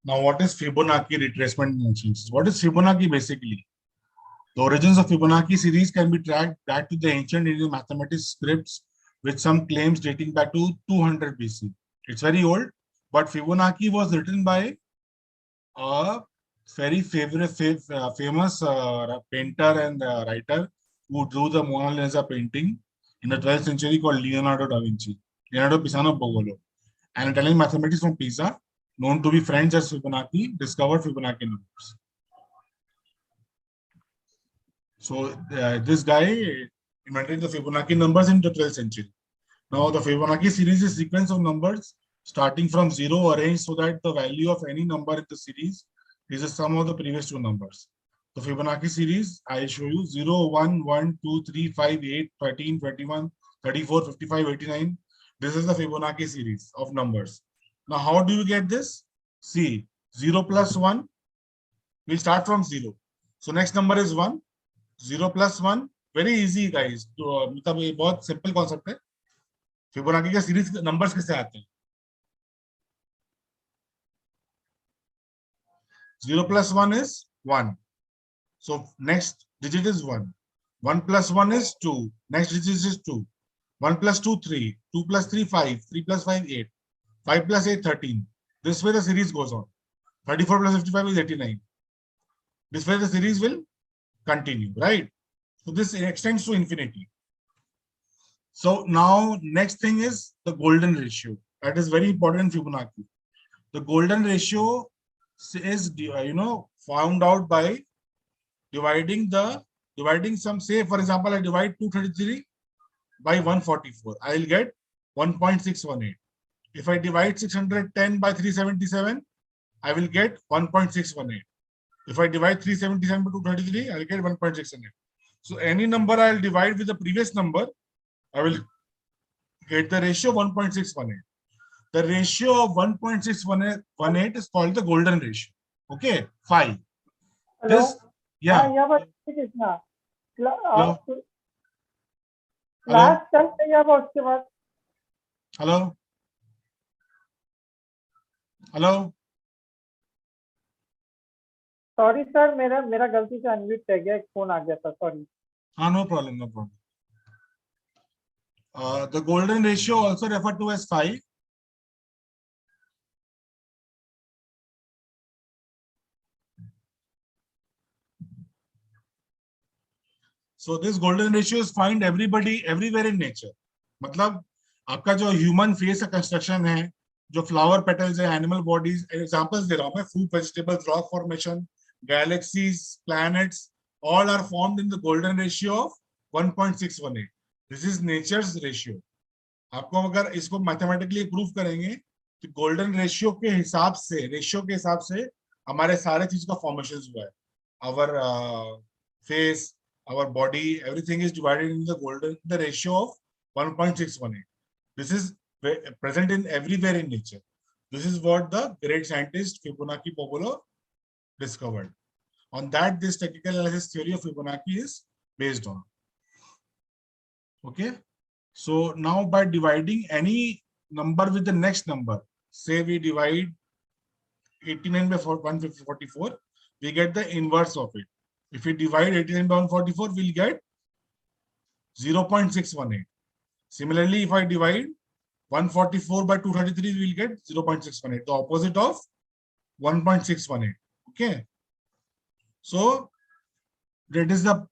Now, what is Fibonacci retracement functions? What is Fibonacci basically? The origins of Fibonacci series can be tracked back to the ancient Indian mathematics scripts with some claims dating back to 200 BC. It's very old, but Fibonacci was written by a very famous painter and writer who drew the Mona Lisa painting in the 12th century called Leonardo da Vinci, Leonardo Pisano Bogolo, an Italian mathematician from Pisa, known to be French as Fibonacci, discovered Fibonacci numbers. So this guy invented the Fibonacci numbers in the 12th century. Now the Fibonacci series is a sequence of numbers starting from zero arranged so that the value of any number in the series is the sum of the previous two numbers. The Fibonacci series, I show you 0, 1, 1, 2, 3, 5, 8, 13, 21, 34, 55, 89. This is the Fibonacci series of numbers. Now, how do you get this? See, 0 plus 1, we'll start from 0. So next number is 1. 0 plus 1, very easy guys. तो मतलब ये बहुत simple concept है. Fibonacci का series numbers कैसे आते हैं? 0 plus 1 is 1. So next digit is 1. 1 plus 1 is 2. Next digit is 2. 1 plus 2, 3. 2 plus 3, 5. 3 plus 5, 8. 5 plus 8, 13. This way the series goes on. 34 plus 55 is 89. This way the series will continue, right? So this extends to infinity. So now next thing is the golden ratio. That is very important in Fibonacci. The golden ratio is found out by dividing some, say for example, I divide 233 by 144. I will get 1.618. If I divide 610 by 377, I will get 1.618. If I divide 377 by 233, I will get 1.618. So any number I will divide with the previous number, I will get the ratio 1.618. The ratio of 1.618 is called the golden ratio. Okay, 5. Hello? This, yeah. Hello? Class चल रही है उसके बाद. Hello? Hello? Sorry sir, मेरा गलती से unmute रह गया, एक फोन आ गया था, sorry. No problem, no problem. The golden ratio also referred to as 5. So this golden ratio is found everywhere in nature. मतलब आपका जो ह्यूमन फेस का कंस्ट्रक्शन है, जो फ्लावर पेटल्स है, एनिमल बॉडीज, एग्जांपल्स दे रहा हूं मैं, fruit, vegetables, rock formation, galaxies, planets, all are formed in the golden ratio of 1.618. This is nature's ratio. आपको अगर इसको मैथमेटिकली प्रूव करेंगे तो गोल्डन रेशियो के हिसाब से हमारे सारे चीज का फॉर्मेशन हुआ है. Our face, our body, everything is divided in the ratio of 1.618. This is present in everywhere in nature. This is what the great scientist Fibonacci Popolo discovered. On that, this technical analysis theory of Fibonacci is based on. Okay. So now by dividing any number with the next number, say we divide 89 by 144, we get the inverse of it. If we divide 89 by 144, we'll get 0.618. Similarly, if I divide 144 by 233, we'll get 0.618, the opposite of 1.618. Okay. So that is the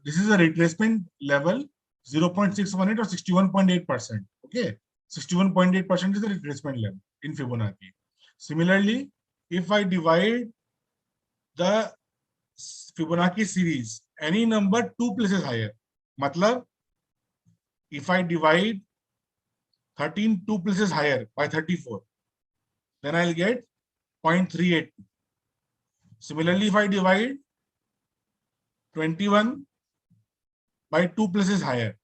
this is a retracement level 0.618 or 61.8%. Okay, 61.8% is the retracement level in Fibonacci. Similarly, if I divide the Fibonacci series any number 2 places higher, matlab if I divide 13 2 places higher by 34, then I'll get 0.382. Similarly, if I divide 21 by 2 places higher,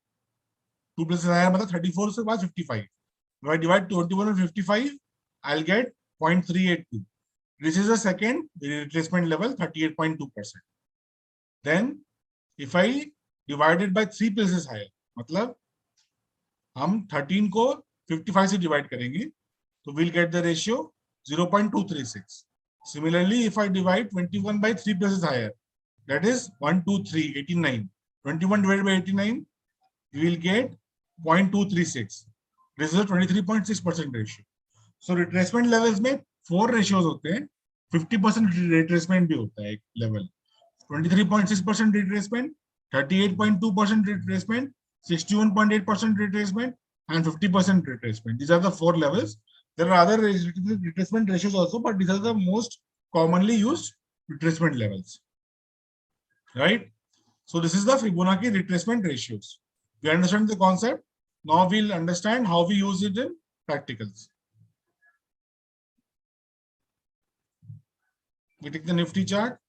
2 places higher matlab 34 से बाद 55. If I divide 21 by 55, I'll get 0.382. This is the second retracement level, 38.2%. Then if I divide it by 3 places higher, मतलब हम 13 को 55 से divide करेंगे, तो we'll get the ratio 0.236. Similarly, if I divide 21 by 3 places higher, that is 1, 2, 3, 89. 21 divided by 89, you will get 0.236. This is a 23.6% ratio. So retracement levels में 4 ratios होते हैं. 50% retracement भी होता है एक level. 23.6% retracement, 38.2% retracement, 61.8% retracement, and 50% retracement. These are the 4 levels. There are other retracement ratios also, but these are the most commonly used retracement levels. Right? So this is the Fibonacci retracement ratios. We understand the concept. Now we'll understand how we use it in practicals. We take the Nifty chart.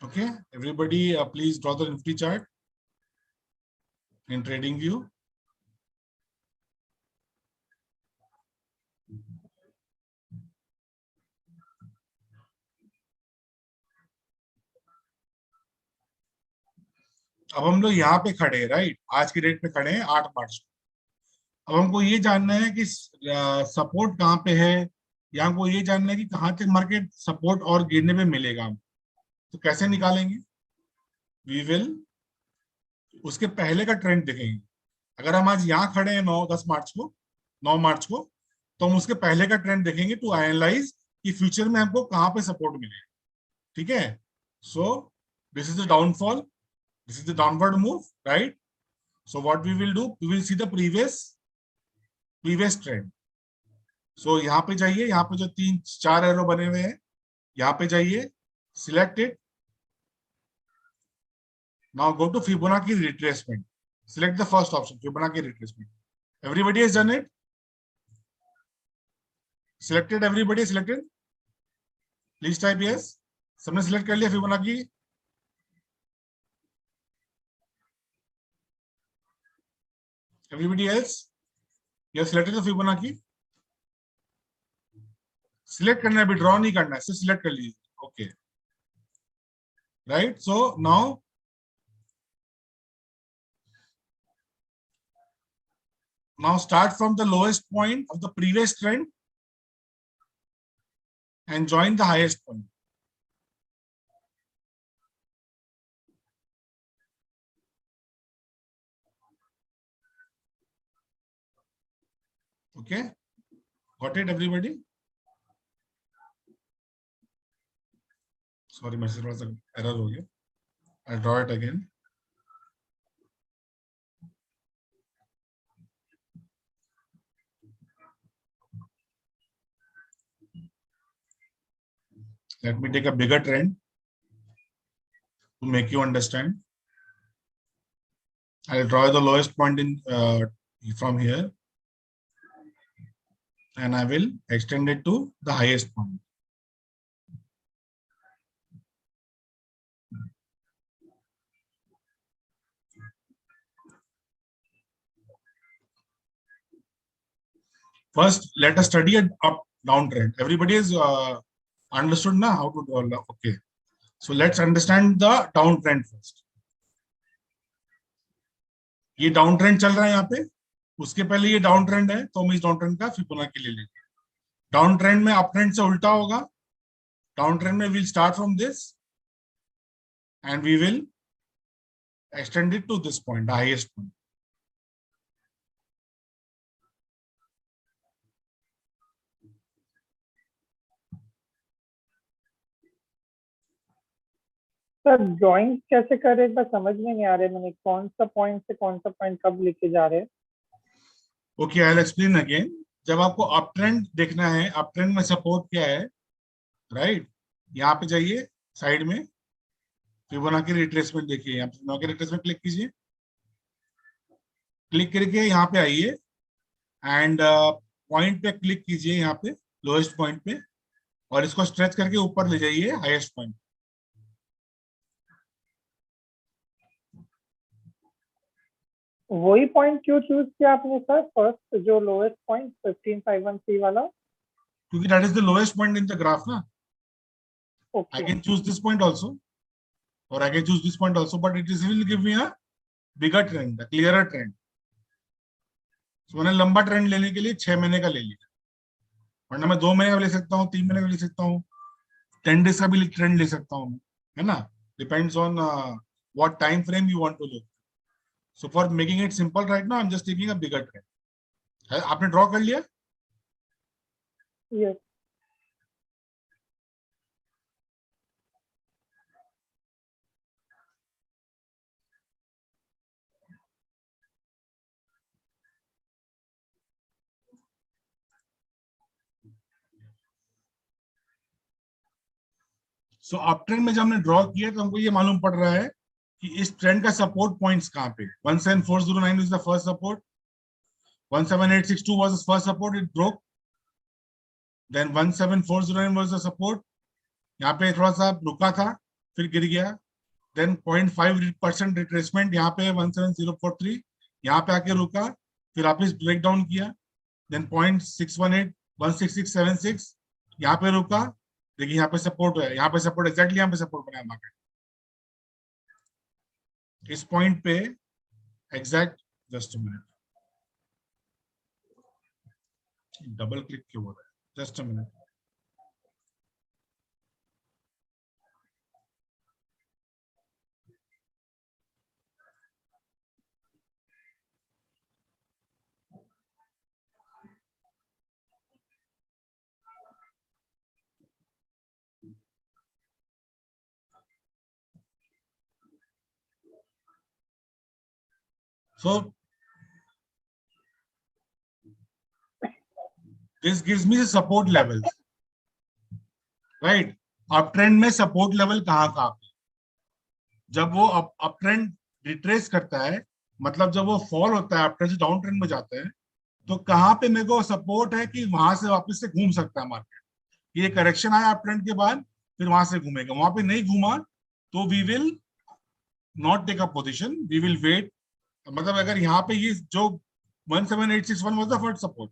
Okay, everybody, please draw the Nifty chart in trading view. अब हम लोग यहाँ पे खड़े हैं, right? आज की date पे खड़े हैं 8 मार्च को। अब हमको ये जानना है कि सपोर्ट कहाँ पे है, या हमको ये जानना है कि कहाँ तक मार्केट सपोर्ट और गिरने पे मिलेगा। हम तो कैसे निकालेंगे? वी विल उसके पहले का ट्रेंड देखेंगे। अगर हम आज यहाँ खड़े हैं 9 मार्च को, तो हम उसके पहले का ट्रेंड देखेंगे टू एनालाइज कि फ्यूचर में हमको कहाँ पे सपोर्ट मिलेगा। ठीक है? So this is the downfall, this is the downward move, right? So what we will do, we will see the previous trend. So यहाँ पे जाइए, यहाँ पे जो 3-4 एरो बने हुए हैं, यहाँ पे जाइए, select it. Now go to Fibonacci retracement. Select the first option, Fibonacci retracement. Everybody has done it? Selected, everybody selected? Please type yes. सबने select कर लिया Fibonacci? Everybody else? You have selected the Fibonacci? Select करना है, अभी draw नहीं करना है, सिर्फ select कर लीजिए. Okay. Right? So now start from the lowest point of the previous trend and join the highest point. Okay, got it, everybody? Sorry, message was an error हो गया. I'll draw it again. Let me take a bigger trend to make you understand. I'll draw the lowest point in from here, and I will extend it to the highest point. First, let us study an up-down trend. Everybody has understood now how to draw. Okay, so let's understand the downtrend first. ये down trend चल रहा है यहाँ पे, उसके पहले ये down trend है, तो हम इस डाउन ट्रेंड का फिबोनाची ले लेंगे. डाउन ट्रेंड में अप ट्रेंड से उल्टा होगा. डाउन ट्रेंड में will start from this end we will extend it to this point, the highest point. Sir drawing कैसे करे, बस समझ में नहीं आ रहे मैंने कौन सा पॉइंट से कौन सा पॉइंट कब लेके जा रहे हैं. Okay, I will explain again. जब आपको अप ट्रेंड देखना है, अप ट्रेंड में सपोर्ट क्या है, राइट? यहाँ पे जाइए साइड में, फिबोनाची रिट्रेसमेंट देखिए, यहाँ पे फिबोनाची रिट्रेसमेंट क्लिक कीजिए. क्लिक करके यहाँ पे आइए एंड पॉइंट पे क्लिक कीजिए, यहाँ पे लोएस्ट पॉइंट पे, और इसको स्ट्रेच करके ऊपर ले जाइए हाईएस्ट पॉइंट. वही पॉइंट क्यों चूज किया आपने सर, फर्स्ट जो लोएस्ट पॉइंट 15513 वाला? क्योंकि that is the lowest point in the graph ना. Okay, I can choose this point also, or I can choose this point also, but it is will give me a bigger trend, a clearer trend. So मैंने लंबा trend लेने के लिए 6 महीने का ले लिया, वरना मैं 2 महीने का ले सकता हूँ, 3 महीने का ले सकता हूँ, 10 days का भी ट्रेंड ले सकता हूँ, है ना? Depends on what time frame you want to look. So for making it simple right now, I'm just taking a bigger trend. आपने ड्रॉ कर लिया? Yes. सो अप ट्रेंड में जब हमने ड्रॉ किया तो हमको ये मालूम पड़ रहा है कि इस ट्रेंड का सपोर्ट पॉइंट्स कहाँ पे 17409 is the first support, 17862 was the first support, it broke, then 17409 was the support, यहाँ पे थोड़ा सा रुका था फिर गिर गया, देन 0.5% रिट्रेसमेंट यहाँ पे 17043, यहाँ पे आके रुका फिर वापस ब्रेक डाउन किया, देन 0.618 16676 यहाँ पे रुका, देखिए यहाँ पे सपोर्ट है, यहाँ पे सपोर्ट एग्जैक्टली यहाँ पे सपोर्ट बनाया मार्केट इस पॉइंट पे exact, just minute, double click क्यों हो रहा है, just minute, so this gives me the support levels, right? Up trend में सपोर्ट लेवल कहाँ पे, जब वो अप ट्रेंड रिट्रेस करता है, मतलब जब वो फॉल होता है अप ट्रेंड से डाउन ट्रेंड में जाते हैं, तो कहाँ पे मेरे को सपोर्ट है कि वहां से वापस से घूम सकता है मार्केट, ये करेक्शन आया अप ट्रेंड के बाद फिर वहां से घूमेगा, वहां पे नहीं घूमा तो we will not take a position, we will wait, मतलब अगर यहाँ पे ये जो 17861 वाज द फर्स्ट सपोर्ट,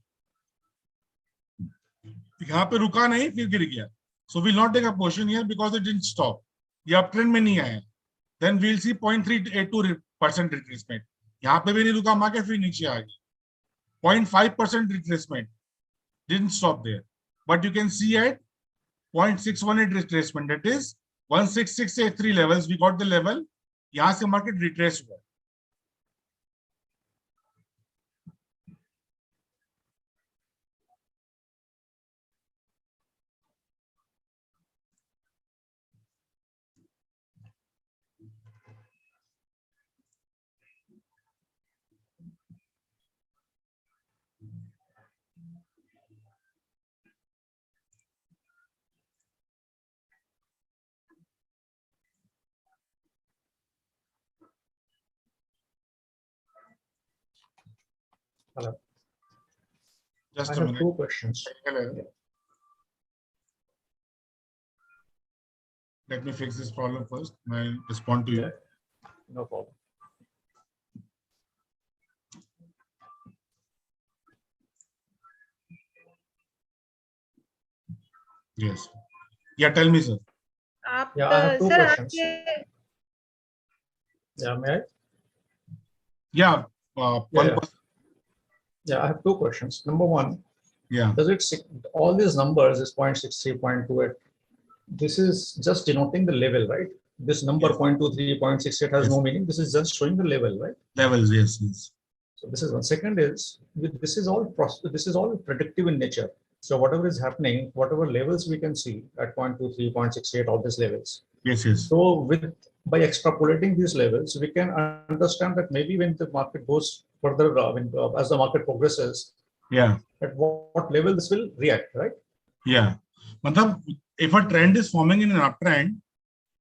यहाँ पे रुका नहीं फिर गिर गया, so will not take a position here because it didn't stop, ये अप ट्रेंड में नहीं आया, then we will see 0.382% retracement, यहाँ पे भी नहीं रुका मार्केट फिर नीचे आ गया, 0.5% retracement, didn't stop there, but you can see at 0.618 retracement, that is 16683 levels, we got the level, यहाँ से market retrace हुआ, Hello. just I a have minute. 2 questions. Let me fix this problem first, I'll respond to you. No problem. Yes, yeah, tell me sir. Yeah, I have 2 sir questions. Yeah, may I? Yeah, one Yeah. person, Yeah, I have 2 questions. Number 1, yeah, does it all these numbers is 0.63, 0.28? This is just denoting the level, right? This number Yes. 0.23, 0.68 has Yes. no meaning. This is just showing the level, right? levels, yes. So this is one. Second is this is all predictive in nature. So whatever is happening, whatever levels we can see at 0.23, 0.68, all these levels. Yes. So by extrapolating these levels, we can understand that maybe when the market goes further, as the market progresses, Yeah, at what level this will react, right? yeah. मतलब if a trend is forming in an uptrend,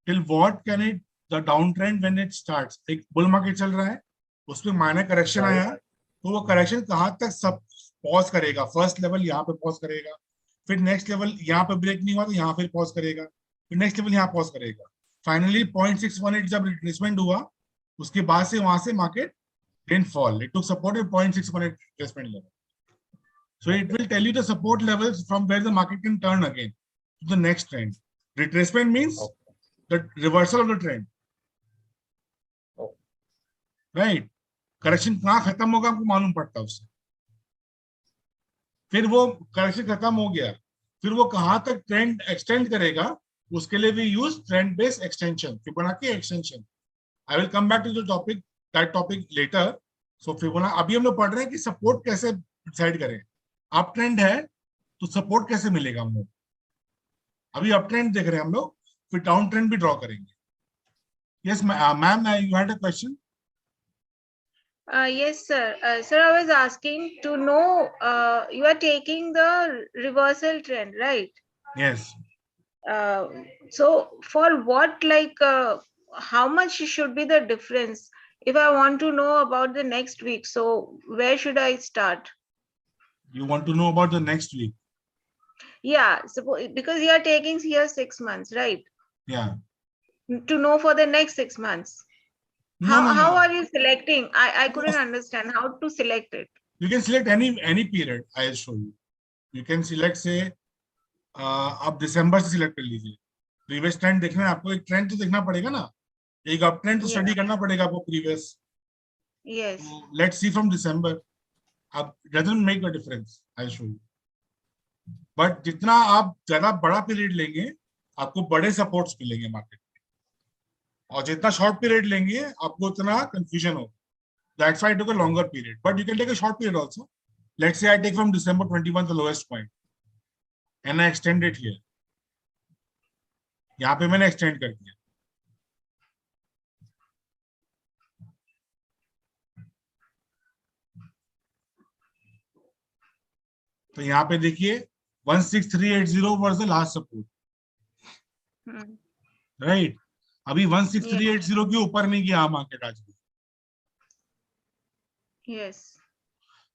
till what can it, the downtrend when it starts, एक bull market चल रहा है, उसमें minor correction Right. आया, तो वो correction कहाँ तक सब पॉज करेगा, फर्स्ट लेवल यहाँ पे पॉज करेगा, फिर नेक्स्ट लेवल यहाँ पे ब्रेक नहीं हुआ तो यहाँ पे पॉज करेगा, फिर नेक्स्ट लेवल यहाँ पॉज करेगा, फाइनली 0.618 जब रिट्रेसमेंट हुआ उसके बाद से वहां से market didn't fall, it took support at 0.618 retracement level. So it will tell you the support levels from where the market can turn again to the next trend. Retracement means the reversal of the trend. Right. Correction कहाँ खत्म होगा आपको मालूम पड़ता है उससे। फिर वो करेक्शन खत्म हो गया, फिर वो कहाँ तक ट्रेंड एक्सटेंड करेगा, उसके लिए भी use trend based extension, Fibonacci extension. I will come back to the topic, that topic later. So Fibonacci अभी हम लोग पढ़ रहे हैं कि सपोर्ट कैसे डिसाइड करें। अप ट्रेंड है तो सपोर्ट कैसे मिलेगा हम लोग। अभी अप ट्रेंड देख रहे हैं हम लोग, फिर डाउन ट्रेंड भी ड्रॉ करेंगे। Yes ma'am, you had a question. Yes, sir. Sir, I was asking to know, you are taking the reversal trend, right? Yes, Uh, so for what, how much should be the difference? If I want to know about the next week, so where should I start? you want to know about the next week? Yeah, because you are taking here 6 months, right? Yeah. To know for the next 6 months. No, no, How no. are you selecting? I couldn't understand how to select it. You can select any period. I'll show you. You can select say आप दिसंबर से select कर लीजिए। Previous trend देखना है आपको, एक trend तो देखना पड़ेगा ना, एक अप ट्रेंड तो Yeah. स्टडी करना पड़ेगा आपको previous. Yes. Let's see from December. अब doesn't make a difference, I show you. But जितना आप ज्यादा बड़ा पीरियड लेंगे, आपको बड़े सपोर्ट्स मिलेंगे मार्केट में, और जितना शॉर्ट पीरियड लेंगे आपको उतना कंफ्यूजन होगा। That's why I took a longer period, but you can take a short period also. Let's say I take from December 21 the lowest point, and I extend it here. यहाँ पे मैंने extend कर दिया। तो यहाँ पे देखिए 16380 was the last support, Hmm. right? अभी 16380 के ऊपर नहीं गया मार्केट आज भी। Yes.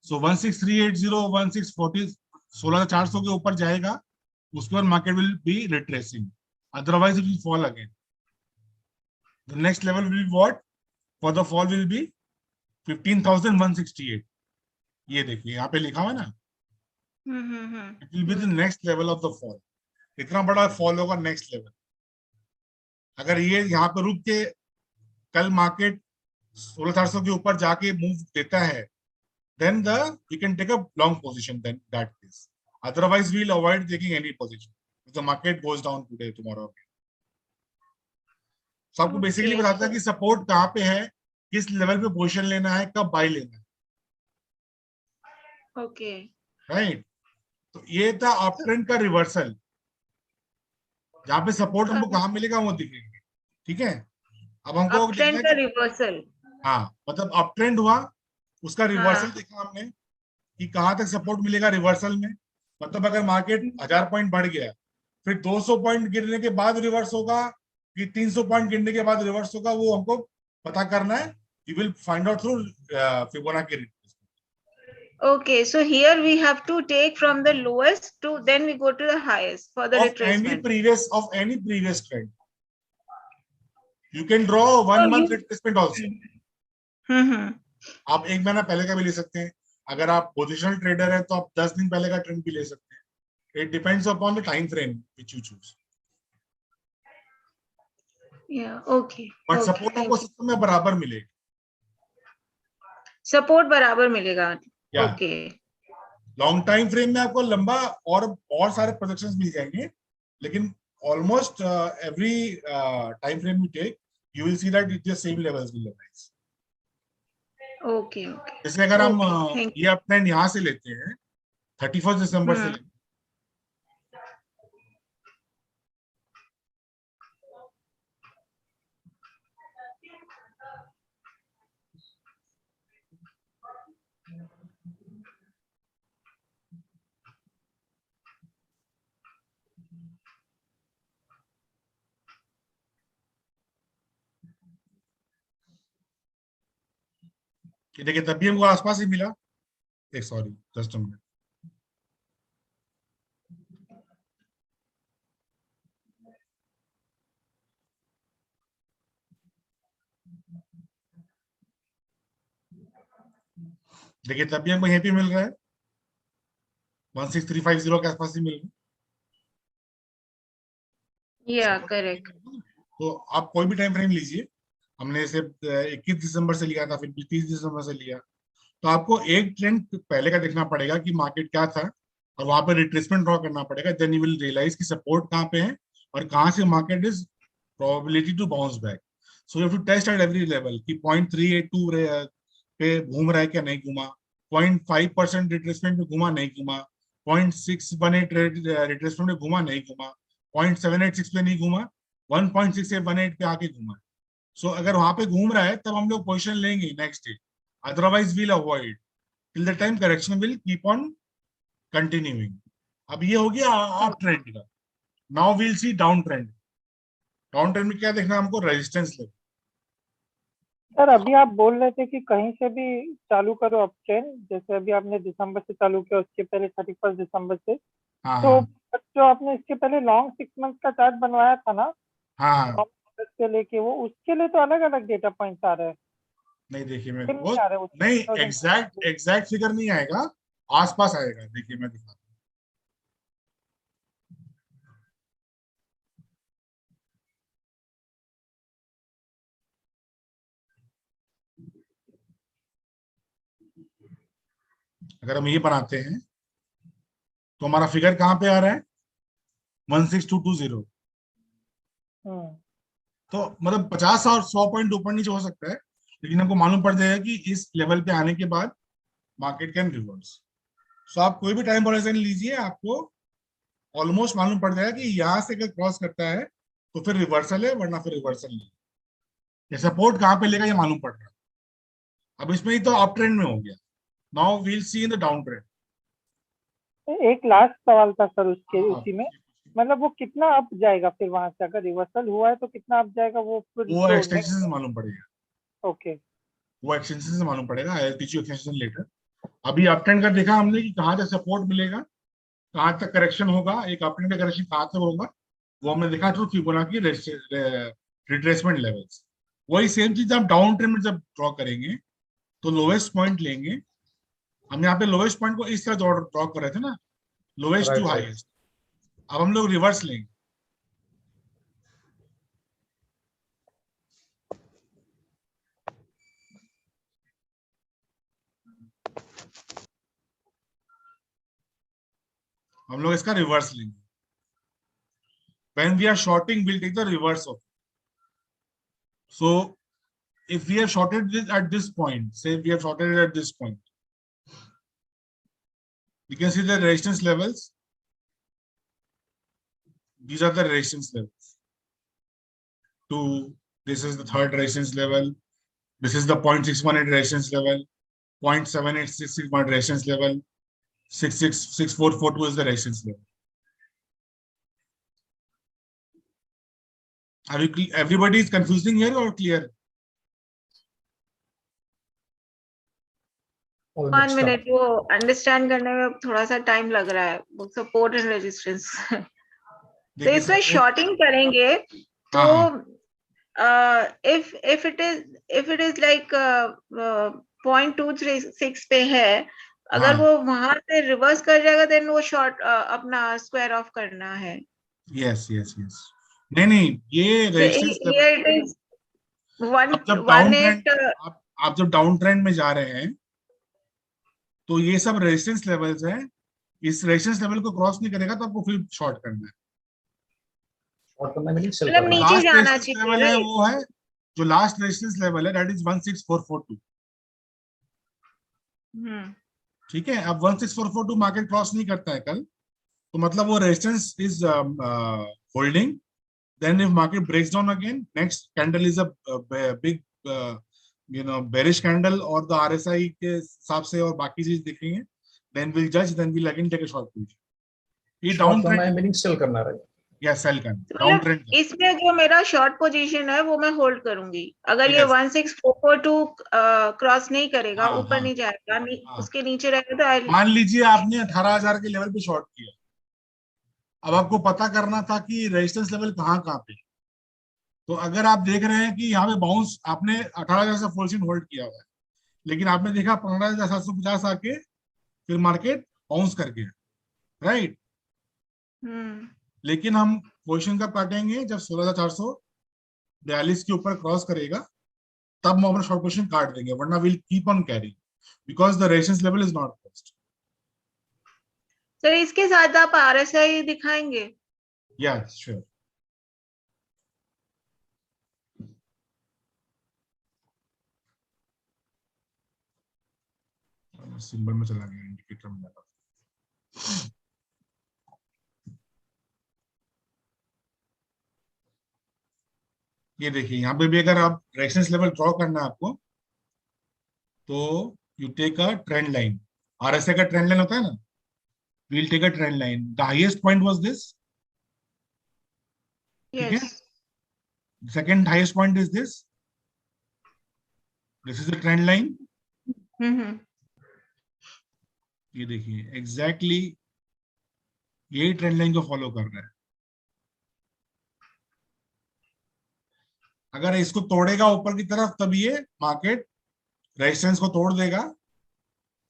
So 16380, 1640, 16400 के ऊपर जाएगा, उसके बाद market will be retracing, otherwise it will fall again. The next level will be what? For the fall will be 15,168. ये देखिए यहाँ पे लिखा हुआ है ना, it will be the next level of the fall. इतना बड़ा फॉल होगा नेक्स्ट लेवल। अगर ये यहाँ पे रुक के कल मार्केट 16,400 के ऊपर जाके मूव देता है, then we can take a long position then that case. Otherwise we'll avoid taking any position if the market goes down today tomorrow. So आपको बेसिकली Okay. बताता है कि सपोर्ट कहाँ पे है, किस लेवल पे पोजीशन लेना है, कब बाय लेना है, Okay. राइट। तो ये था अप ट्रेंड का रिवर्सल। जहाँ पे सपोर्ट हमको कहाँ मिलेगा वो दिखेंगे, ठीक है। अब हमको Uptrend का reversal. हाँ, मतलब अप ट्रेंड हुआ, उसका रिवर्सल हाँ. देखा हमने कि कहाँ तक सपोर्ट मिलेगा रिवर्सल में। मतलब अगर मार्केट 1000 पॉइंट बढ़ गया, फिर 200 पॉइंट गिरने के बाद रिवर्स होगा कि 300 पॉइंट गिरने के बाद रिवर्स होगा, वो हमको पता करना है। You will find out through Fibonacci retracement. Okay, so here we have to take from the lowest to then we go to the highest for the of any retracement. previous trend. You can draw 1 month retracement also. आप एक महीना पहले का भी ले सकते हैं। अगर आप पोजिशनल ट्रेडर है तो आप 10 दिन पहले का ट्रेंड भी ले सकते हैं। It depends upon the time frame which you choose. Yeah, okay. But Okay, support thank आपको you. सिस्टम में बराबर मिलेगा। Support बराबर मिलेगा. Yeah. Okay. Long time frame में आपको लंबा और सारे प्रोजेक्शंस मिल जाएंगे, लेकिन almost every time frame you take you will see that it is same levels will rise. Okay, okay. जैसे अगर हम Okay, thank ये अप ट्रेंड यहाँ से लेते हैं 31 दिसंबर से लेते हैं, कि देखिए तब भी हमको आसपास ही मिला। एक सॉरी जस्ट अ मिनट, देखिए तब भी हमको यहीं पे मिल रहा है 16350 के आसपास ही मिल रहा है। Yeah, correct. तो आप कोई भी टाइम फ्रेम लीजिए, हमने इसे 21 दिसंबर से लिया था, फिर 30 दिसंबर से लिया। तो आपको एक ट्रेंड पहले का देखना पड़ेगा कि मार्केट क्या था, और वहां पे रिट्रेसमेंट ड्रॉ करना पड़ेगा। देन यू विल रियलाइज कि सपोर्ट कहाँ पे है और कहाँ से market is probability to bounce back. So you have to test at every level कि 0.382 पे घूम रहा है क्या, नहीं घूमा, 0.5% रिट्रेसमेंट में घूमा, नहीं घूमा, 0.618 रिट्रेसमेंट में घूमा, नहीं घूमा, 0.786 पे नहीं घूमा, 1.6818 पे आके घूमा। सो अगर वहां पे घूम रहा है तब हम लोग पोजिशन लेंगे next day, otherwise will avoid till the time correction will keep on continuing. अब ये हो गया अप ट्रेंड का। Now will see down trend. Down trend में क्या देखना है हमको, रेजिस्टेंस लेवल। सर अभी आप बोल रहे थे कि कहीं से भी चालू करो अप ट्रेंड, जैसे अभी आपने दिसंबर से चालू किया, उसके पहले 31 दिसंबर से। हाँ तो हाँ जो आपने इसके पहले लॉन्ग 6 मंथ का चार्ट बनवाया था ना, हाँ। अगस्त से लेके, वो उसके लिए तो अलग अलग डेटा पॉइंट्स आ रहे हैं, नहीं देखिए मैं सेम वो, नहीं आ रहे उसमें नहीं 2022। एग्जैक्ट फिगर नहीं आएगा, आसपास आएगा। देखिए मैं दिखाता हूँ। अगर हम ये बनाते हैं तो हमारा फिगर कहाँ पे आ रहा है, 16220। हम्म, तो मतलब 50 और 100 पॉइंट ऊपर नीचे हो सकता है, लेकिन हमको मालूम पड़ जाएगा कि इस लेवल पे आने के बाद मार्केट कैन रिवर्स। सो आप कोई भी टाइम होराइजन लीजिए, आपको ऑलमोस्ट मालूम पड़ जाएगा कि यहाँ से अगर क्रॉस करता है तो फिर रिवर्सल है, वरना फिर रिवर्सल नहीं। ये सपोर्ट कहाँ पे लेगा ये मालूम पड़ रहा है। अब इसमें ही तो अप ट्रेंड में हो गया। Now we'll see in the down trend. एक लास्ट सवाल था सर उसके हाँ, उसी में, मतलब वो कितना अप जाएगा फिर वहां से, अगर रिवर्सल हुआ है तो कितना अप जाएगा वो फिर वो जो एक्सटेंशन से नेक्स्ट। मालूम पड़ेगा। ओके। वो एक्सटेंशन से मालूम पड़ेगा। I will teach you extension later. अभी अप ट्रेंड का देखा हमने कि कहाँ तक सपोर्ट मिलेगा, कहाँ तक करेक्शन होगा, एक अप ट्रेंड का करेक्शन कहाँ तक होगा, वो हमने देखा थ्रू फिबोनाची रिट्रेसमेंट लेवल्स। वही सेम चीज आप डाउन ट्रेंड में जब ड्रॉ करेंगे तो लोवेस्ट पॉइंट लेंगे। हम यहाँ पे लोवेस्ट पॉइंट को इस तरह ड्रॉ कर रहे थे ना, lowest to Right, right. Highest. अब हम लोग रिवर्स लेंगे। हम लोग इसका रिवर्स लेंगे। When we are shorting, we'll take the reverse of it. So if we have shorted this at this point, say we have shorted it at this point, you can see the resistance levels. These are the resistance levels. 2, this is the third resistance level. This is the 0.618 resistance level. 0.7866 resistance level. 66442 is the resistance level. Are you, everybody is confusing here or clear? All 1 mixed up. Minute, वो understand करने में थोड़ा सा time लग रहा है, वो support and resistance. तो देखिए इसमें support- शॉर्टिंग करेंगे तो if it is like 0.236 पे है, अगर हाँ। वो वहां से रिवर्स कर जाएगा देन वो शॉर्ट अपना स्क्वायर ऑफ करना है। Yes, yes, yes. नहीं ये resistance level. Here it is अब जब डाउन 118। ट्रेंड, आप जब डाउन ट्रेंड में जा रहे हैं तो ये सब रेजिस्टेंस लेवल्स हैं। इस रेजिस्टेंस लेवल को क्रॉस नहीं करेगा तो आपको फिर शॉर्ट करना है। Short term meaning sell मतलब करना है. नीचे लास्ट जाना रेजिस्टेंस चाहिए, लेवल है right? वो है, जो लास्ट रेजिस्टेंस लेवल है दैट इज 16442। ठीक है, अब 16442 मार्केट क्रॉस नहीं करता है कल, तो मतलब वो resistance is holding. Then if market breaks down again, next candle is a big bearish candle और द आरएसआई के हिसाब से और बाकी चीज देखेंगे, देन विल जज, then will again take a short position. ये Short down term trend meaning sell करना है. या सेल करना, तो डाउन मतलब ट्रेंड। इसमें जो मेरा शॉर्ट पोजीशन है वो मैं होल्ड करूंगी, अगर ये Yes. 16442 क्रॉस नहीं करेगा, हाँ, ऊपर हाँ, नहीं जाएगा, हाँ। उसके नीचे रहेगा तो आई। मान लीजिए आपने 18,000 के लेवल पे शॉर्ट किया। अब आपको पता करना था कि रेजिस्टेंस लेवल कहाँ कहाँ पे। तो अगर आप देख रहे हैं कि यहाँ पे बाउंस, आपने 18,000 से फुल होल्ड किया हुआ है, लेकिन आपने देखा 15,750 आके फिर मार्केट बाउंस कर गया, राइट। लेकिन हम पोजीशन कब काटेंगे, जब 16,442 के ऊपर क्रॉस करेगा, तब हम अपना शॉर्ट पोजीशन काट देंगे, वरना will keep on carry because the resistance level is not crossed. Sir इसके साथ आप RSI दिखाएंगे? या श्योर. सिंबल में चला गया इंडिकेटर में. ये देखिए यहाँ पे भी अगर आप रेजिस्टेंस लेवल ड्रॉ करना है आपको, तो you take a trend line. RSI का ट्रेंड लाइन होता है ना, we'll take a trend line. The highest point was this. ठीक है? Yes. Second highest point is this. This is the trend line. हम्म. ये देखिए exactly यही ट्रेंड लाइन को फॉलो कर रहा है. अगर इसको तोड़ेगा ऊपर की तरफ तब ये मार्केट रेजिस्टेंस को तोड़ देगा,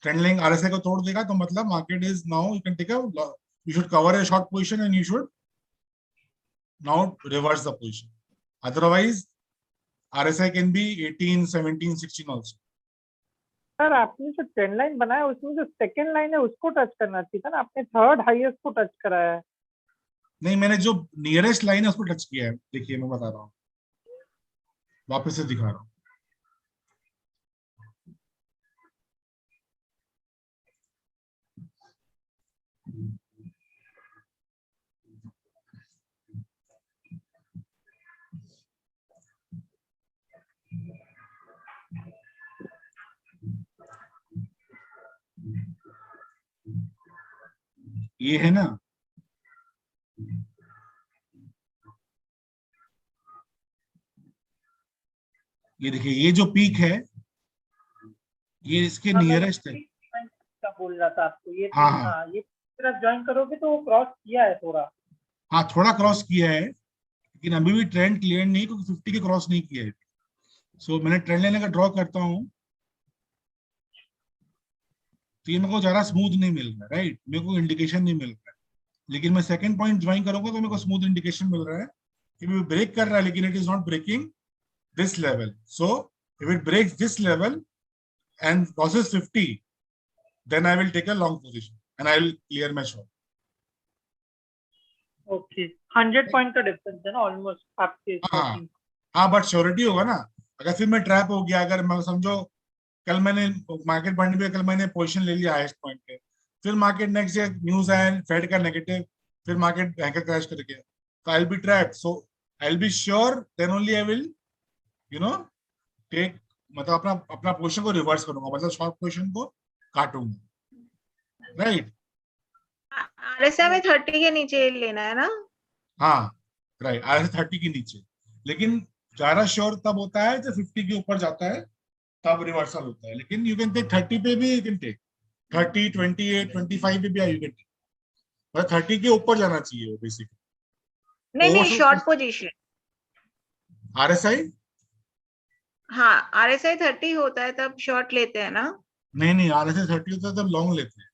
ट्रेंड लाइन RSI को तोड़ देगा, तो मतलब market is now you can take a, you should cover a short position and you should now reverse the position. Otherwise RSI can be 18, 17, 16 also. Sir आपने जो ट्रेंड लाइन बनाया उसमें जो सेकंड लाइन है उसको टच करना चाहिए था ना, आपने थर्ड हाईएस्ट को टच कराया है. नहीं, मैंने जो नियरेस्ट लाइन है उसको टच किया है. देखिए मैं बता रहा हूँ, वापस से दिखा रहा हूँ. ये है ना, ये देखिए ये जो पीक है ये इसके नियरेस्ट है. क्या बोल रहा था आपको ये हाँ, हाँ. हाँ, ये तरफ ज्वाइन करोगे तो वो क्रॉस किया है थोड़ा. हाँ, थोड़ा क्रॉस किया है, लेकिन अभी भी ट्रेंड क्लियर नहीं, क्योंकि 50 के क्रॉस नहीं किया है. सो मैंने ट्रेंड लाइन अगर ड्रॉ करता हूँ तो ये मेरे को ज्यादा स्मूथ नहीं मिल रहा है, राइट. मेरे को इंडिकेशन नहीं मिल रहा है. लेकिन मैं सेकंड पॉइंट ज्वाइन करूंगा तो मेरे को स्मूथ इंडिकेशन मिल रहा है कि वो ब्रेक कर रहा है, लेकिन it is not breaking this level. So if it breaks this level and crosses 50, then I will take a long position and I will clear my short. Okay 100 point का difference है ना almost आपके. हाँ, but surety होगा ना. अगर फिर मैं ट्रैप हो गया, अगर मैं समझो कल मैंने मार्केट बढ़ने पे, कल मैंने पोजीशन ले लिया हाईएस्ट पॉइंट पे, फिर मार्केट नेक्स्ट डे न्यूज आया फेड का नेगेटिव, फिर मार्केट बैंक क्रैश कर गया, तो I will be trap. So I will be sure, then only I will take, मतलब अपना पोजीशन को रिवर्स करूंगा, मतलब शॉर्ट पोजीशन को काटूंगा, राइट. RSI में 30 के नीचे लेना है ना? हाँ, राइट. RSI 30 के नीचे, लेकिन ज्यादा श्योर तब होता है जब 50 के ऊपर जाता है, तब रिवर्सल होता है. लेकिन यू कैन टेक 30 पे भी, यू कैन टेक 30, 28, 25 पे भी यू कैन टेक, पर 30 के ऊपर जाना चाहिए वो बेसिकली. नहीं शॉर्ट पोजीशन. RSI हाँ RSI 30 होता है तब शॉर्ट लेते हैं ना? नहीं, RSI 30 होता है तब लॉन्ग लेते हैं.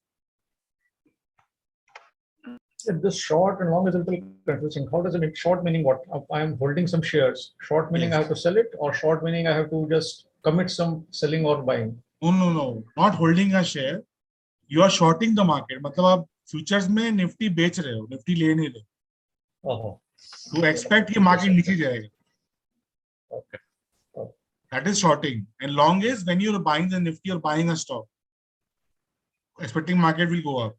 This short and long is a little confusing. How does it mean? Short meaning what? I am holding some shares. Short meaning Yes. I have to sell it, or short meaning I have to just commit some selling or buying? No, not holding a share. You are shorting the market. मतलब आप futures में Nifty बेच रहे हो, Nifty ले नहीं रहे. Oh, To expect कि मार्केट नीचे जाएगा. okay. That is shorting. And long is when you're buying the Nifty or buying a stock, expecting market will go up.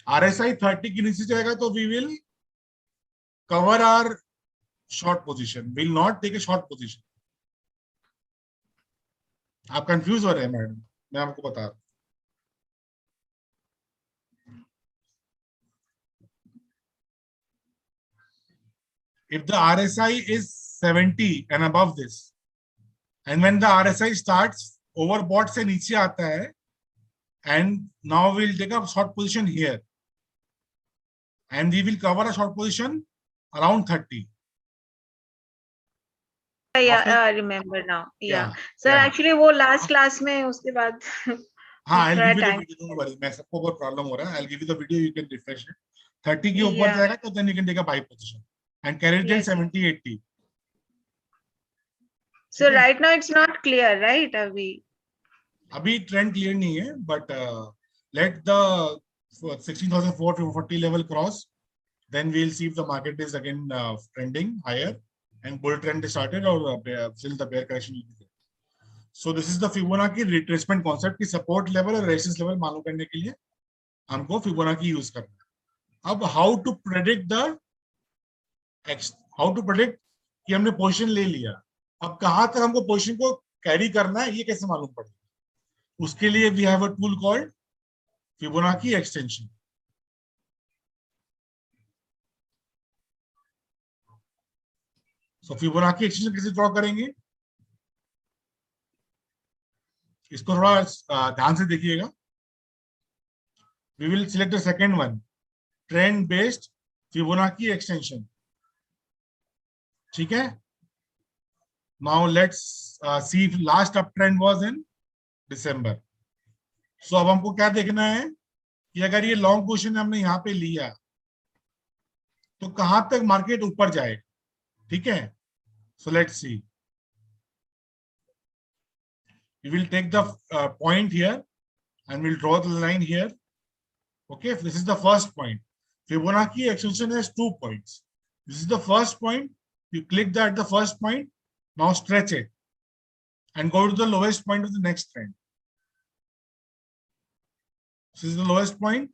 RSI 30 के नीचे जाएगा तो we will cover our short position. Will not take a short position. आप confuse हो रहे हैं madam, मैं आपको बता रहा हूँ. If the RSI is 70 and above this, and when the RSI starts overbought से नीचे आता है, and now we'll take a short position here, and we will cover a short position around 30. Yeah, I remember now. Yeah. Sir, yeah. actually वो last class में उसके बाद हाँ, I'll थोड़ा give you the time. video. Don't worry, मैं सबको बहुत problem हो रहा है. I'll give you the video. You can refresh it. 30 के ऊपर Yeah. जाएगा तो then you can take a buy position and carry it till Yes. 70, 80. So ठीक है? right now it's not clear, right, Avi? अभी ट्रेंड क्लियर नहीं है, but let the 16,440 level cross, then we'll see if the market is again trending higher and bull trend is started, or still the bear correction will be there. So this is the Fibonacci retracement concept की support level और resistance level मालूम करने के लिए हमको Fibonacci use करना है. अब how to predict कि हमने पोजीशन ले लिया, अब कहां तक हमको पोजीशन को कैरी करना है, ये कैसे मालूम पड़ेगा? उसके लिए we have a tool called Fibonacci extension. So Fibonacci extension कैसे ड्रॉ करेंगे, इसको थोड़ा ध्यान से देखिएगा. We will select the second one, trend based Fibonacci extension. ठीक है? Now let's see if last uptrend was in December. So अब हमको क्या देखना है कि अगर ये लॉन्ग पोजीशन हमने यहाँ पे लिया तो कहां तक मार्केट ऊपर जाएगा. ठीक है? So let's see. We will take the point here and we'll draw the line here. Okay, this is the first point. Fibonacci extension has 2 points. This is the first point. You click that at the first point. Now stretch it and go to the lowest point of the next trend. This is the lowest point.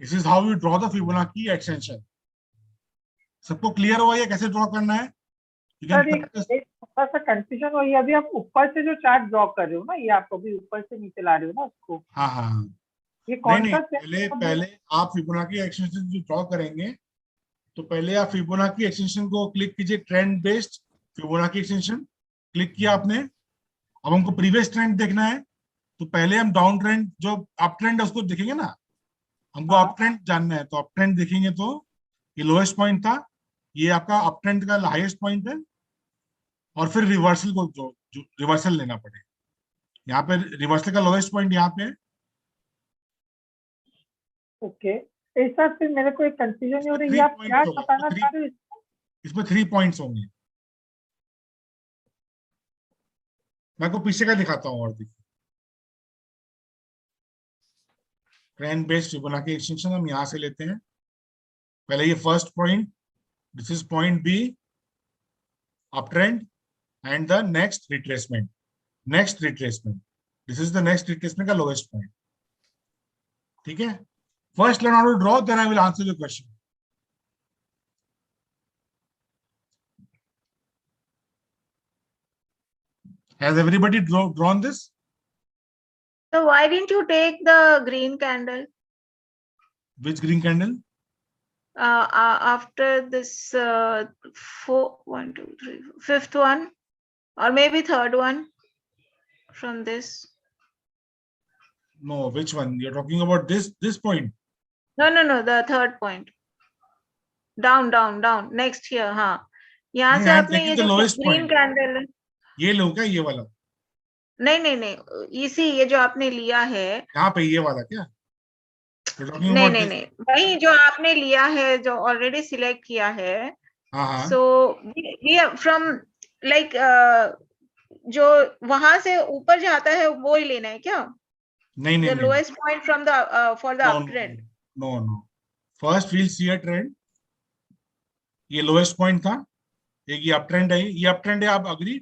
This is how you draw the Fibonacci extension. सबको clear हुआ ये कैसे draw करना है? You can sir एक practice. थोड़ा सा confusion हुई. अभी आप ऊपर से जो चार्ट ड्रॉ कर रहे हो ना, ये आप अभी ऊपर से नीचे ला रहे हो ना उसको, हाँ हाँ हाँ. ये नहीं कौन नहीं, सा पहले आप Fibonacci एक्सटेंशन जो ड्रॉ करेंगे तो पहले आप Fibonacci एक्सटेंशन को क्लिक कीजिए, trend based Fibonacci extension click किया आपने. अब हमको प्रीवियस ट्रेंड देखना है तो पहले हम डाउन ट्रेंड जो अप ट्रेंड है उसको देखेंगे ना. हमको हाँ. अप ट्रेंड जानना है तो अप ट्रेंड देखेंगे तो ये लोएस्ट पॉइंट था, ये आपका अप ट्रेंड का हाईएस्ट पॉइंट है. और फिर रिवर्सल को जो रिवर्सल लेना पड़ेगा. यहाँ पे रिवर्सल का लोएस्ट पॉइंट यहाँ पे है. ओके, ऐसा फिर मेरे को एक कंफ्यूजन नहीं हो रही है. आप क्या बताना चाह रहे हो? इसमें 3 पॉइंट्स होंगे. मैं को पीछे का दिखाता हूँ और देखिए. ट्रेंड बेस्ड फिबोनाची एक्सटेंशन हम यहाँ से लेते हैं. पहले ये first point, this is point B, up trend and the next retracement. This is the next retracement का लोएस्ट पॉइंट. ठीक है? First learn how to draw, then I will answer your question. Has everybody drawn this? So why didn't you take the green candle Which green candle? after this fifth one, or maybe third one from this? No, which one? You're talking about this point. No, the third point. Down. Next here, हाँ. यहाँ नहीं, से I'm आपने taking ये the जो lowest green point. candle है, ये लो क्या, ये वाला? नहीं, इसी ये जो आपने लिया है, यहाँ पे ये वाला क्या? You're talking about this? नहीं, वही जो आपने लिया है, जो ऑलरेडी सिलेक्ट किया है. हाँ. So we from like जो वहां से ऊपर जाता है वो ही लेना है क्या? नहीं. The lowest point from the for the uptrend. No. First we'll see a trend. ये lowest point था. एक ये uptrend है, ये uptrend है. आप agree?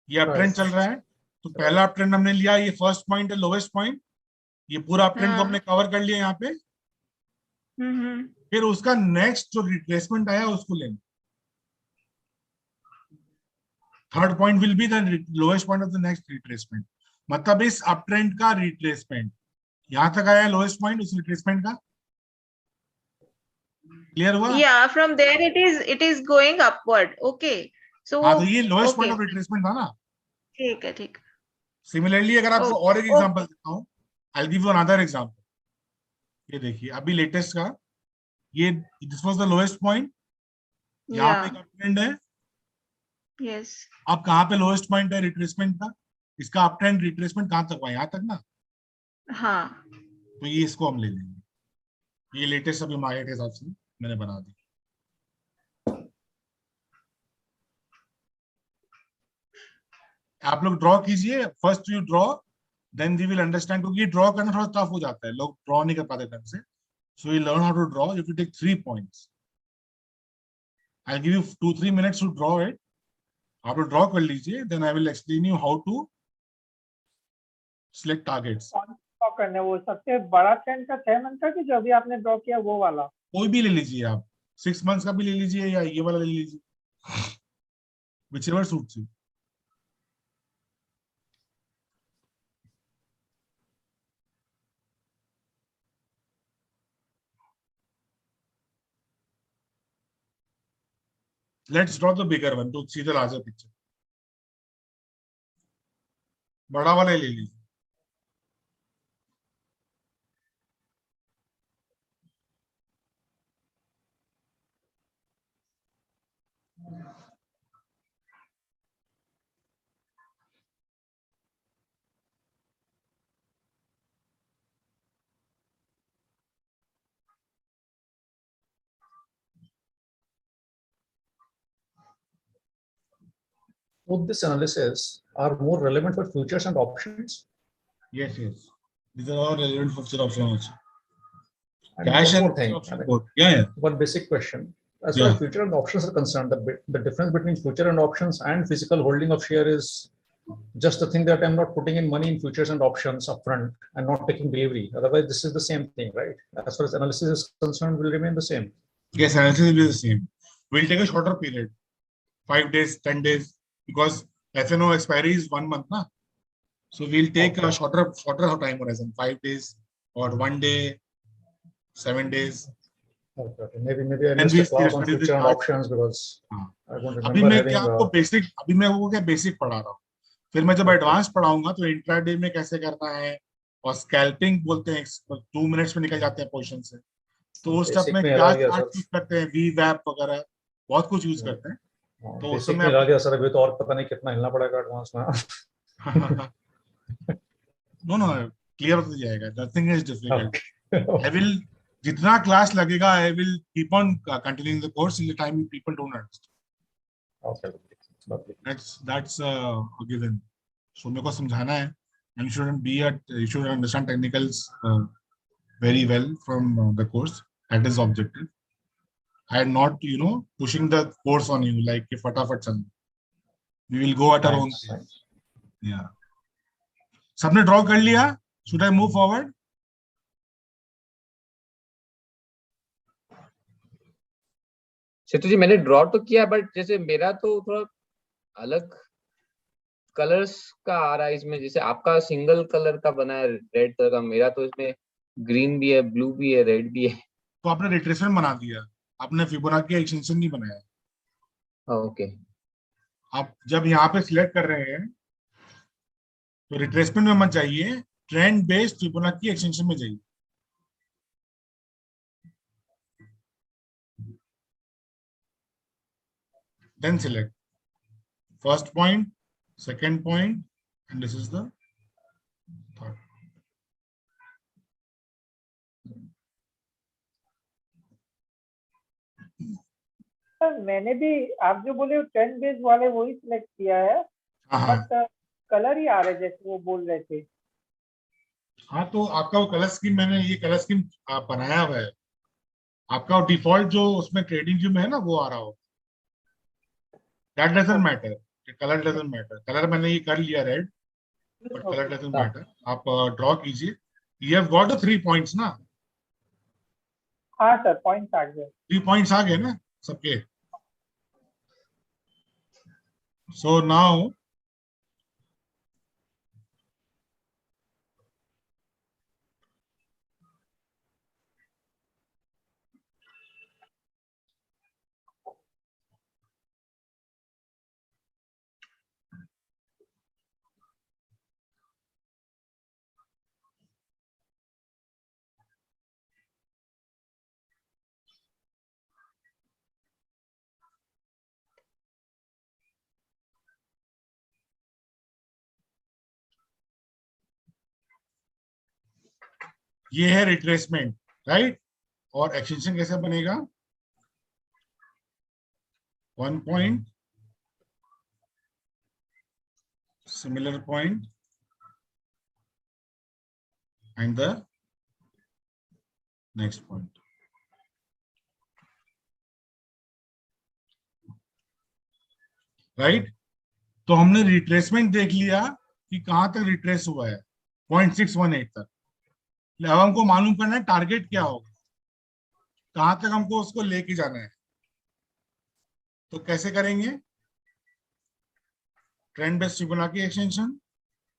ये अपट्रेंड चल रहा है तो पहला अपट्रेंड हमने लिया, ये फर्स्ट पॉइंट है, लोवेस्ट पॉइंट. ये पूरा अपट्रेंड को हमने कवर कर लिया यहाँ पे. फिर उसका नेक्स्ट जो रिट्रेसमेंट आया उसको लेना. Third point will be the lowest point of the next retracement. मतलब इस अपट्रेंड का रिट्रेसमेंट यहाँ तक आया, लोएस्ट पॉइंट उस रिट्रेसमेंट का. क्लियर हुआ? Yeah, from there it is going upward. Okay. So हाँ, तो ये लोएस्ट पॉइंट ऑफ रिट्रेसमेंट था ना. ठीक है. सिमिलरली अगर आपको और एक एग्जांपल देता हूँ, I'll give you another example. ये देखिए अभी लेटेस्ट का, ये this was the lowest point. यहाँ पे एक अपट्रेंड है. Yes. अब कहाँ पे लोएस्ट पॉइंट है रिट्रेसमेंट का? इसका अपट्रेंड रिट्रेसमेंट कहाँ तक हुआ? यहाँ तक ना. हाँ. तो ये इसको हम ले लेंगे, ये लेटेस्ट अभी मार्केट के हिसाब से मैंने बना दी। आप लोग ड्रॉ कीजिए, first you draw then we will understand, क्योंकि ड्रॉ करना थोड़ा टफ हो जाता है, लोग ड्रॉ नहीं कर पाते ढंग से। So you learn how to draw, you to take 3 points, I give you 2-3 minutes to draw it. आप लोग ड्रॉ कर लीजिए, then I will explain you how to select targets. Draw करने वो सबसे बड़ा ट्रेंड का 6 मंथ का, कि जो अभी आपने ड्रॉ किया वो वाला? कोई भी ले लीजिए आप, 6 मंथ्स का भी ले लीजिए या ये वाला ले लीजिए, whichever suits you. Let's draw the bigger one to see the larger picture. बड़ा वाला ले लीजिए। Both this analysis are more relevant for futures and options. Yes, yes. These are all relevant for future option also. And Cash one and more thing, option both. Yeah, yeah. one basic question. As far Yeah. as future and options are concerned, the difference between future and options and physical holding of share is just the thing that I'm not putting in money in futures and options upfront and not taking delivery. Otherwise, this is the same thing, right? As far as analysis is concerned, will remain the same. Yes, analysis will be the same. We'll take a shorter period, 5 days, 10 days, because FNO expiry is 1 month, na? So we'll take a shorter time horizon, 5 days or 1 day, 7 days. Okay. Maybe I And missed we a class on study the future and chart. options because हाँ. I don't अभी remember मैं having. क्या आपको basic, अभी मैं वो क्या basic पढ़ा रहा हूँ, फिर मैं जब एडवांस पढ़ाऊंगा तो इंट्राडे में कैसे करना है, और स्कैल्पिंग बोलते हैं, 2 मिनट्स में निकल जाते हैं पोजीशन से, तो उस स्टेप बेसिक में में क्या हरा दिया चार्ट सर। यूज करते हैं, वी वैप वगैरह बहुत कुछ यूज करते हैं, तो उस बेसिक समय में हरा दिया सर, अभी तो और पता नहीं कितना हिलना पड़ेगा एडवांस में। नो नो, क्लियर हो जाएगा, nothing is difficult. I Okay. Will, जितना क्लास लगेगा I will keep on continuing the course in the time people don't understand, Okay. Lovely. that's a given. So मेरे को समझाना है, and you should understand technicals very well from the course. That is objective. I am not, pushing the course on you like कि फटाफट चल, we will go at our own Thanks. pace. Yeah. सबने draw कर लिया? Should I move forward? सेतु जी मैंने draw तो किया, but जैसे मेरा तो थोड़ा अलग कलर्स का आ रहा है इसमें, जैसे आपका सिंगल कलर का बना है रेड कलर का, मेरा तो इसमें ग्रीन भी है, ब्लू भी है, रेड भी है। तो आपने रिट्रेसमेंट बना दिया, आपने फिबोनाची एक्सटेंशन नहीं बनाया। ओके, आप जब यहाँ पे सिलेक्ट कर रहे हैं तो रिट्रेसमेंट में मत जाइए, ट्रेंड बेस्ड फिबोनाची एक्सटेंशन में जाइए। Then select first point, second point, and this is the third. Sir मैंने भी आप जो बोले ट्रेंड बेस वाले वही सिलेक्ट किया है, हाँ बट कलर ही आ रहे जैसे वो बोल रहे थे। हाँ, तो आपका वो कलर स्कीम, मैंने ये कलर स्कीम बनाया हुआ है, आपका डिफॉल्ट जो उसमें ट्रेडिंग व्यू में है ना वो आ रहा हो, that doesn't matter, colour doesn't matter, colour मैंने ये कर लिया red, but colour doesn't matter. आप ड्रॉ कीजिए, you have got the 3 points ना? हाँ सर, पॉइंट आ गए। 3 पॉइंट्स आ गए ना सबके? सो नाउ ये है रिट्रेसमेंट, राइट? और एक्सटेंशन कैसे बनेगा? 1 point, similar point, and the next point. Right? तो हमने रिट्रेसमेंट देख लिया कि कहां तक रिट्रेस हुआ है, 0.618 तक। अब हमको मालूम करना है टारगेट क्या होगा, कहां तक हमको उसको लेके जाना है। तो कैसे करेंगे? Trend based Fibonacci extension,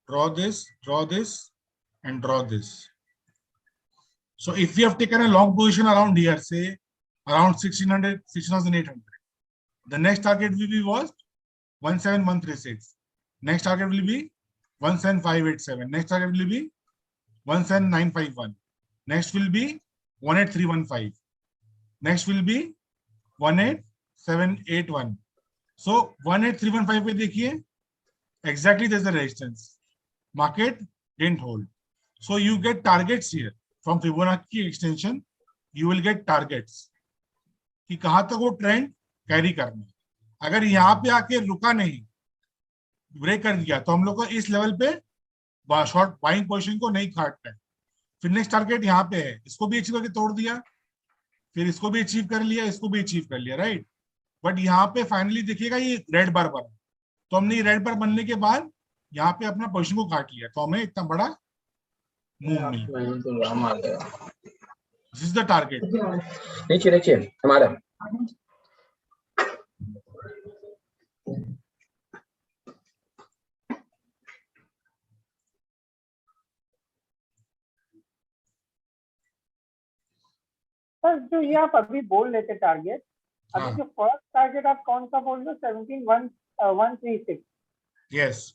draw this and draw this. So if we have taken a long position around here, say around 1600, 6800, the next target will be what? 17136. Next target will be 17587. Next target will be 17951. Next will be 18315. Next will be 18781. So 18315 पे देखिए, exactly there's the resistance. Market didn't hold. So you get targets here. From Fibonacci extension, you will get targets. कि कहां तक वो trend carry करना है। अगर यहाँ पे आके रुका नहीं, ब्रेक कर दिया, तो हम लोग को इस लेवल पे शॉर्ट बाइंग पोजीशन को नहीं काटना है। फिर नेक्स्ट टारगेट यहाँ पे है, इसको भी अचीव करके तोड़ दिया, फिर इसको भी अचीव कर लिया, इसको भी अचीव कर लिया, राइट? बट यहाँ पे फाइनली देखिएगा ये रेड बार बना, तो हमने ये रेड बार बनने के बाद यहाँ पे अपना पोजीशन को काट लिया, तो हमें इतना बड़ा मूव मिला। This is the target. नीचे हमारा सर जो ये आप अभी बोल रहे थे टारगेट, अभी जो फर्स्ट टारगेट आप कौन सा बोल रहे हो? 17136। यस,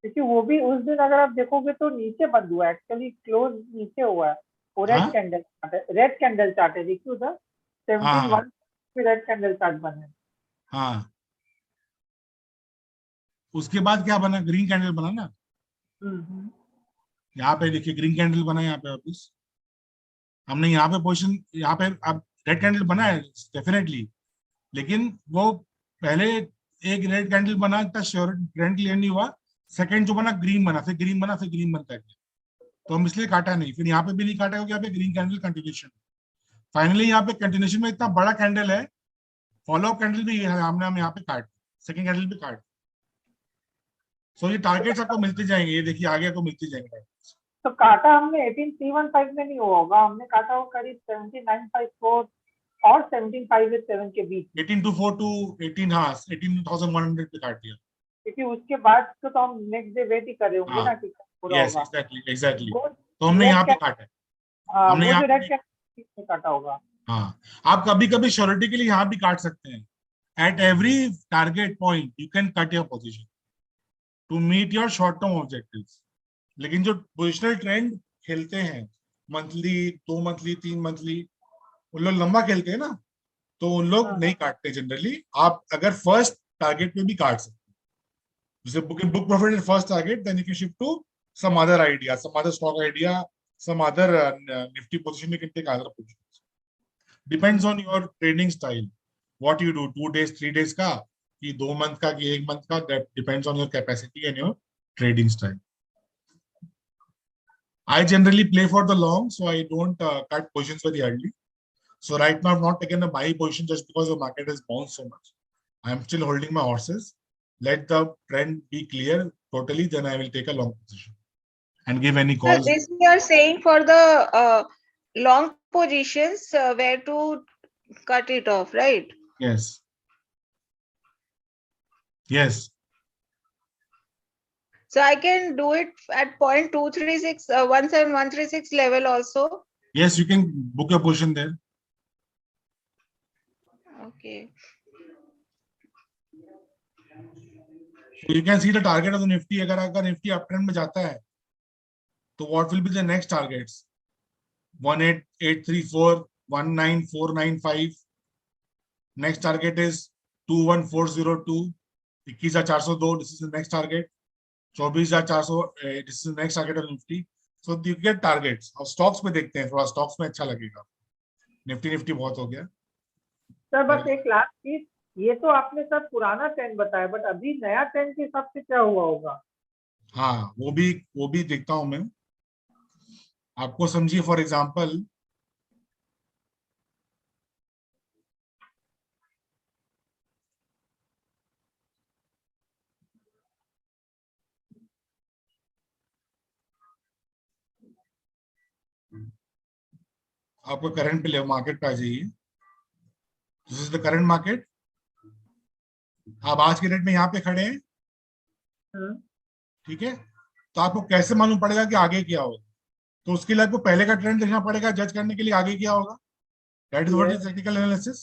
क्योंकि वो भी उस दिन अगर आप देखोगे तो नीचे बंद हुआ, एक्चुअली क्लोज नीचे हुआ है। वो रेड कैंडल चार्ट है, देखिए उधर 171 रेड कैंडल चार्ट बना है। हाँ, उसके बाद क्या बना? ग्रीन कैंडल बना ना। यहाँ पे देखिए ग्रीन कैंडल बना, यहाँ पे वापिस हमने यहाँ पे पोजीशन, यहाँ पे अब रेड कैंडल बना है डेफिनेटली, लेकिन वो पहले एक रेड कैंडल बना, इतना श्योर ट्रेंड क्लियर नहीं हुआ। सेकंड जो बना ग्रीन बना, फिर ग्रीन बना, फिर ग्रीन बनता है, तो हम इसलिए काटा नहीं। फिर यहाँ पे भी नहीं काटा क्योंकि यहाँ पे ग्रीन कैंडल कंटिन्यूशन। फाइनली यहाँ पे कंटिन्यूशन में इतना बड़ा कैंडल है, फॉलो कैंडल भी हमने हम यहाँ पे काट, सेकंड कैंडल भी काट। सो ये टारगेट्स आपको मिलते जाएंगे, ये देखिए आगे आपको मिलते जाएंगे। तो काटा हमने 18315 में नहीं होगा, हमने काटा वो करीब 17954 और 17587 के बीच। 18242 18, हाँ 18100 पे काट दिया, क्योंकि उसके बाद तो हम नेक्स्ट डे वेट ही कर रहे होंगे ना कि पूरा होगा। एग्जैक्टली। तो हमने यहाँ पे काटा है, हमने यहाँ पे काटा होगा। हाँ, आप कभी कभी श्योरिटी के लिए यहाँ भी काट सकते हैं। At every target point you can cut your position to meet your short term objectives. लेकिन जो पोजिशनल ट्रेंड खेलते हैं, मंथली, 2 मंथली, 3 मंथली, उन लोग लंबा खेलते हैं ना, तो उन लोग नहीं काटते जनरली। आप अगर फर्स्ट टारगेट पे भी काट सकते हैं, जैसे book profit first target, then you can shift to some other idea, some other stock idea, some other Nifty position, you can take other positions. Depends on your trading style, what you do, 2 days 3 days का, कि 2 month का, कि 1 month का, that depends on your capacity and your trading style. I generally play for the long, so I don't cut positions very early. So right now I've not taken a buy position just because the market has bounced so much. I am still holding my horses. Let the trend be clear totally, then I will take a long position and give any calls. So this you are saying for the long positions, where to cut it off, right? Yes. Yes. So I can do it at 0.236, 17136 level also. Yes, you can book your position there. Okay. So you can see the target of the Nifty. अगर Nifty uptrend में जाता है, तो what will be the next targets? 18834, 19495. Next target is 21402. 21402. This is the next target. 24400, this is the next target of Nifty. So you get targets. अब stocks में देखते हैं, थोड़ा स्टॉक्स में अच्छा लगेगा। निफ्टी बहुत हो गया। सर बस एक लास्ट चीज, ये तो आपने सब पुराना ट्रेंड बताया, बट अभी नया ट्रेंड के हिसाब से क्या हुआ होगा? हाँ, वो भी देखता हूं मैं आपको। समझिए फॉर एग्जांपल, आपको करंट पे मार्केट पे आ जाइए। This is the current market. आप आज के डेट में यहाँ पे खड़े हैं, ठीक है? तो आपको कैसे मालूम पड़ेगा कि आगे क्या होगा? तो उसके लिए आपको पहले का ट्रेंड देखना पड़ेगा जज करने के लिए आगे क्या होगा। That is what is technical analysis.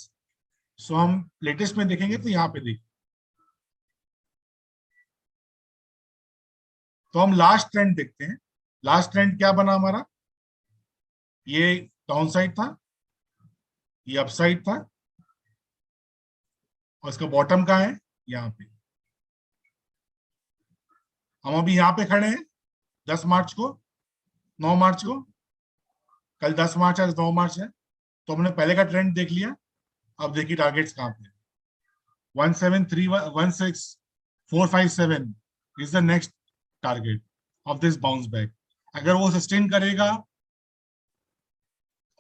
So हम लेटेस्ट में देखेंगे, तो यहाँ पे देखिए, तो हम लास्ट ट्रेंड देखते हैं। लास्ट ट्रेंड क्या बना हमारा? ये डाउन साइड था, ये अपसाइड था, और इसका बॉटम कहाँ है? यहाँ पे। हम अभी यहाँ पे खड़े हैं 10 मार्च को, 9 मार्च को। कल 10 मार्च है, 9 मार्च है, तो हमने पहले का ट्रेंड देख लिया। अब देखिए टारगेट्स कहाँ पे। 17316,457 is the next target of this bounce back. अगर वो सस्टेन करेगा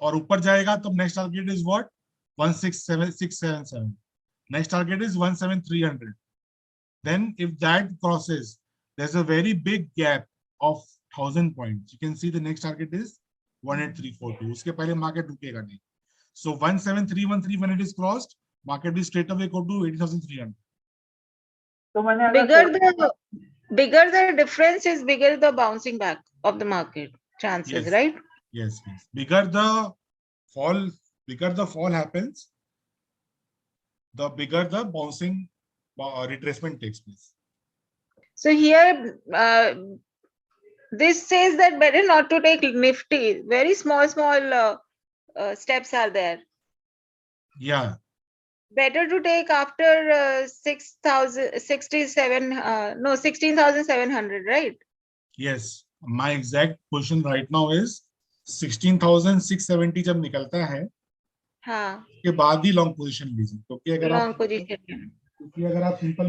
और ऊपर जाएगा, तो next target is what? 167,677। Next target is 17300। Then if that crosses, there's a very big gap of 1000 points. You can see the next target is 18342. उसके पहले market रुकेगा नहीं। So 17313 when it is crossed, market will straight away go to 80,300. तो मैंने bigger the difference is bigger the bouncing back of the market chances, Yes. right? Yes. Bigger the fall happens, the bigger the bouncing retracement takes place. So here, this says that better not to take Nifty. Very small steps are there. Yeah. Better to take after 16,700, right? Yes. My exact position right now is 16,670 जब निकलता है, हाँ, के बाद ही long position लीजिए, क्योंकि अगर long position. आप सिंपल